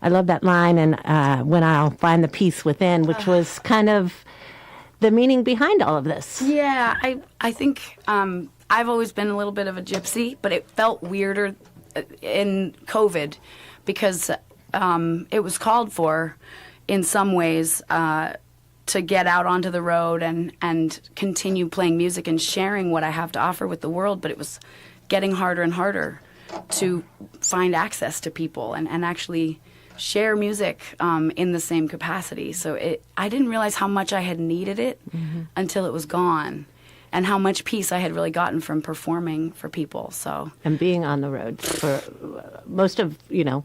I love that line, and when I'll find the peace within, which was kind of the meaning behind all of this. Yeah, I think I've always been a little bit of a gypsy, but it felt weirder in COVID because it was called for in some ways to get out onto the road and continue playing music and sharing what I have to offer with the world, but it was getting harder and harder to find access to people and actually share music in the same capacity. So I didn't realize how much I had needed it until it was gone, and how much peace I had really gotten from performing for people. So and being on the road for most of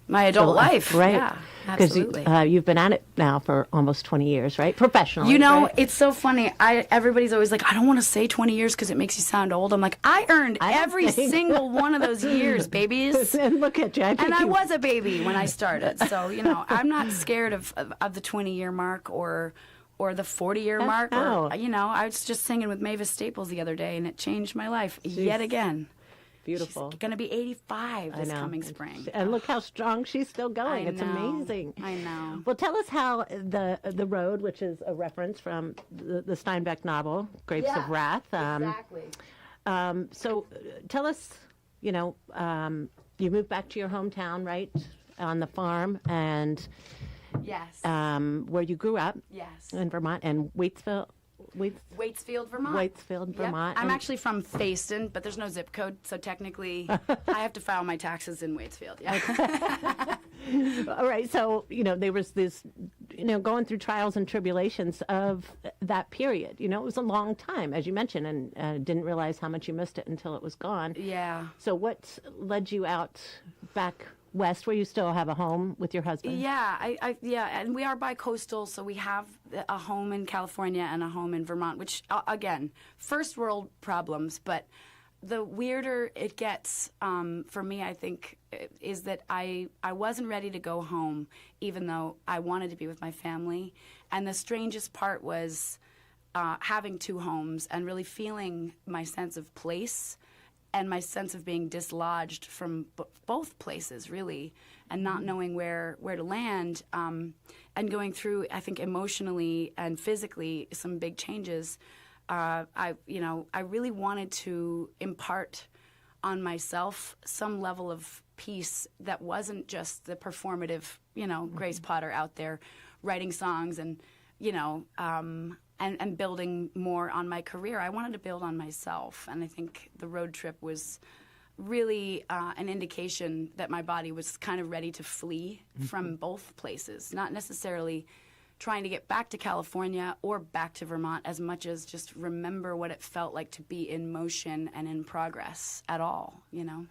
my adult life, right? Yeah, absolutely. Because you've been at it now for almost 20 years, right? Professionally. Right? It's so funny. Everybody's always like, I don't want to say 20 years because it makes you sound old. I'm like, I earned every single one of those years, babies. And look at you. I was a baby when I started. So, I'm not scared of the 20-year mark or the 40-year mark. Or, I was just singing with Mavis Staples the other day, and it changed my life yet again. Beautiful. She's going to be 85 this coming spring. And look how strong she's still going. It's amazing. I know. Well, tell us how the road, which is a reference from the Steinbeck novel, Grapes of Wrath. Exactly. So tell us, you moved back to your hometown, right, on the farm, and yes, where you grew up. Yes. In Vermont, and Waitsfield, Vermont. Waitsfield, Vermont. Yep. I'm actually from Fayston, but there's no zip code, so technically I have to file my taxes in Waitsfield. Yeah. All right. So, there was this, going through trials and tribulations of that period. It was a long time, as you mentioned, and didn't realize how much you missed it until it was gone. Yeah. So what led you out back west, where you still have a home with your husband? Yeah, and we are bi-coastal, so we have a home in California and a home in Vermont, which, again, first world problems, but the weirder it gets for me, I think, is that I wasn't ready to go home, even though I wanted to be with my family. And the strangest part was having two homes and really feeling my sense of place and my sense of being dislodged from both places, really, and not knowing where to land, and going through, I think, emotionally and physically some big changes. I really wanted to impart on myself some level of peace that wasn't just the performative, Grace Potter out there writing songs and, and building more on my career. I wanted to build on myself, and I think the road trip was really an indication that my body was kind of ready to flee from both places, not necessarily trying to get back to California or back to Vermont as much as just remember what it felt like to be in motion and in progress at all,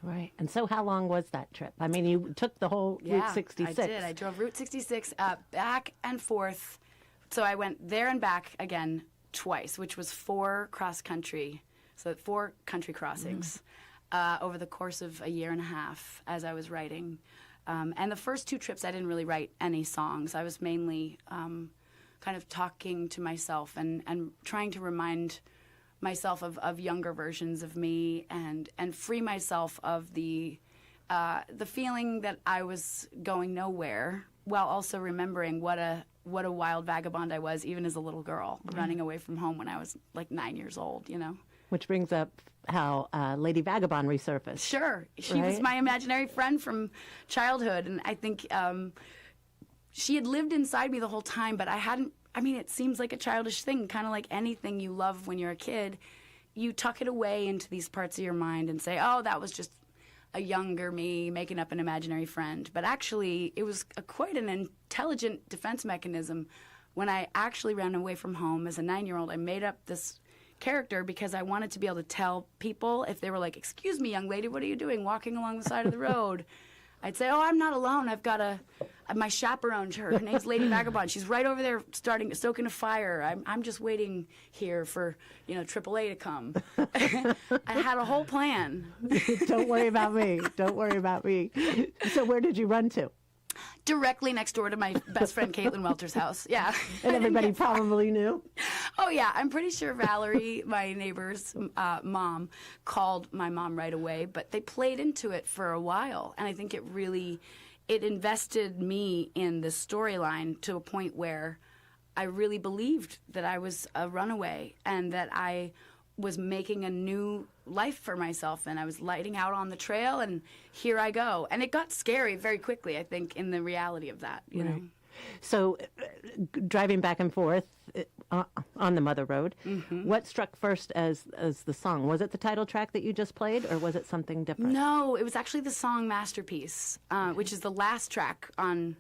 Right. And so how long was that trip? I mean, you took the whole Route 66. I did. I drove Route 66 back and forth. So I went there and back again twice, which was 4 cross-country, so 4 country crossings over the course of a year and a half as I was writing. And the first 2 trips, I didn't really write any songs. I was mainly kind of talking to myself and trying to remind myself of younger versions of me and free myself of the feeling that I was going nowhere, while also remembering what a wild vagabond I was, even as a little girl, running away from home when I was like 9 years old, Which brings up how Lady Vagabond resurfaced. Sure. She was my imaginary friend from childhood, and I think she had lived inside me the whole time, but it seems like a childish thing, kind of like anything you love when you're a kid. You tuck it away into these parts of your mind and say, oh, that was just a younger me making up an imaginary friend. But actually, it was quite an intelligent defense mechanism. When I actually ran away from home as a 9-year-old, I made up this character because I wanted to be able to tell people if they were like, excuse me, young lady, what are you doing walking along the side of the road? I'd say, oh, I'm not alone. I've got my chaperone. Her name's Lady Vagabond. She's right over there stoking a fire. I'm just waiting here for, AAA to come. I had a whole plan. Don't worry about me. Don't worry about me. So where did you run to? Directly next door to my best friend Caitlin Welter's house. Yeah. And everybody probably knew? Oh, yeah. I'm pretty sure Valerie, my neighbor's mom, called my mom right away, but they played into it for a while. And I think it really it invested me in the storyline to a point where I really believed that I was a runaway and that I was making a new life for myself, and I was lighting out on the trail, and here I go. And it got scary very quickly, I think, in the reality of that, you know. So driving back and forth on the Mother Road, what struck first as the song? Was it the title track that you just played, or was it something different? No, it was actually the song Masterpiece, which is the last track on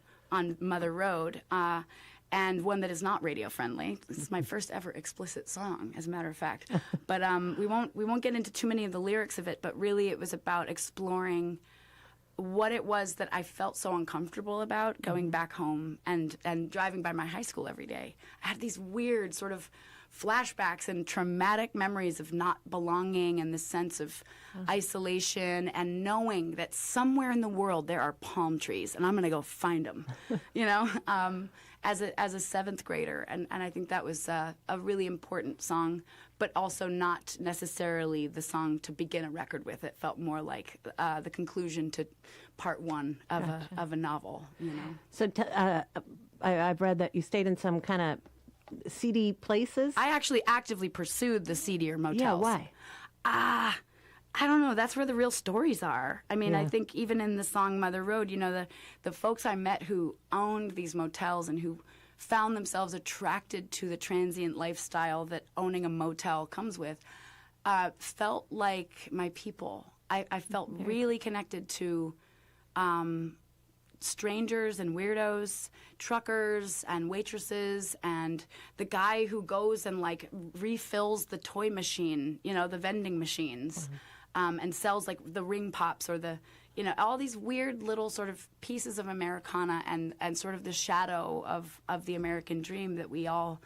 Mother Road. And one that is not radio friendly. This is my first ever explicit song, as a matter of fact. But we won't get into too many of the lyrics of it. But really, it was about exploring what it was that I felt so uncomfortable about going back home and driving by my high school every day. I had these weird sort of flashbacks and traumatic memories of not belonging and the sense of isolation and knowing that somewhere in the world there are palm trees and I'm going to go find them, you know, as a seventh grader. And I think that was a really important song, but also not necessarily the song to begin a record with. It felt more like the conclusion to part one of a novel, you know. So I've read that you stayed in some kind of seedy places. I actually actively pursued the seedier motels. Yeah, why? I don't know. That's where the real stories are. I mean, I think even in the song Mother Road, you know, the folks I met who owned these motels and who found themselves attracted to the transient lifestyle that owning a motel comes with, felt like my people. I felt really connected to strangers and weirdos, truckers and waitresses, and the guy who goes and like refills the toy machine, you know, the vending machines, and sells like the ring pops or the, you know, all these weird little sort of pieces of Americana and sort of the shadow of the American dream that we all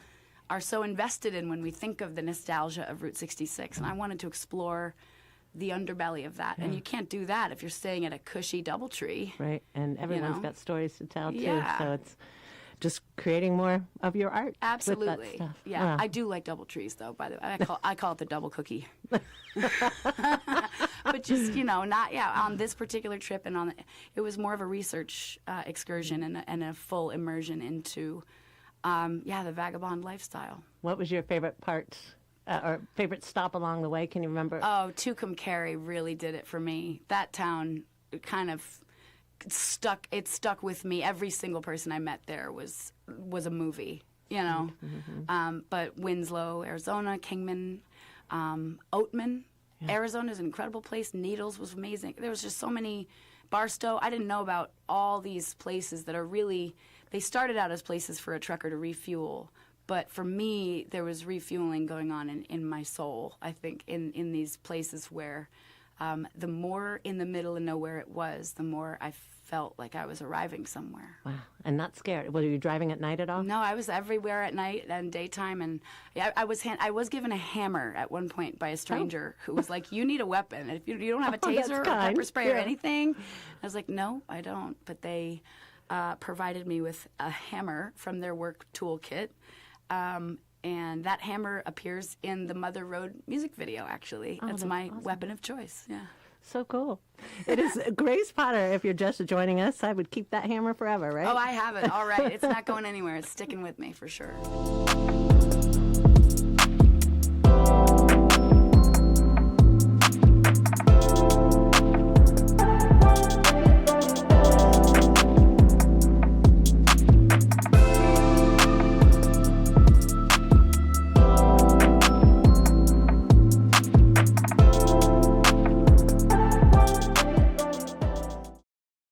are so invested in when we think of the nostalgia of Route 66. And I wanted to explore the underbelly of that. And you can't do that if you're staying at a cushy DoubleTree. Right, and everyone's got stories to tell, too. Yeah. So it's just creating more of your art. Absolutely. With that stuff. Yeah, I do like DoubleTrees, though, by the way. I call it the double cookie. But just, you know, not, on this particular trip and it was more of a research excursion and a full immersion into, the vagabond lifestyle. What was your favorite part? Or favorite stop along the way? Can you remember? Oh, Tucumcari really did it for me. That town kind of stuck with me. Every single person I met there was a movie, you know. But Winslow, Arizona, Kingman, Oatman, Arizona is an incredible place. Needles was amazing. There was just so many. Barstow, I didn't know about all these places that are really, they started out as places for a trucker to refuel. But for me, there was refueling going on in my soul, I think, in these places where the more in the middle of nowhere it was, the more I felt like I was arriving somewhere. Wow. And not scared. Were you driving at night at all? No, I was everywhere at night and daytime. And I was given a hammer at one point by a stranger who was like, you need a weapon. If you don't have a taser or pepper spray or anything. I was like, no, I don't. But they provided me with a hammer from their work toolkit. And that hammer appears in the Mother Road music video, actually. That's my awesome weapon of choice. Yeah. So cool. It is Grace Potter. If you're just joining us, I would keep that hammer forever, right? Oh, I have it. All right. It's not going anywhere. It's sticking with me for sure.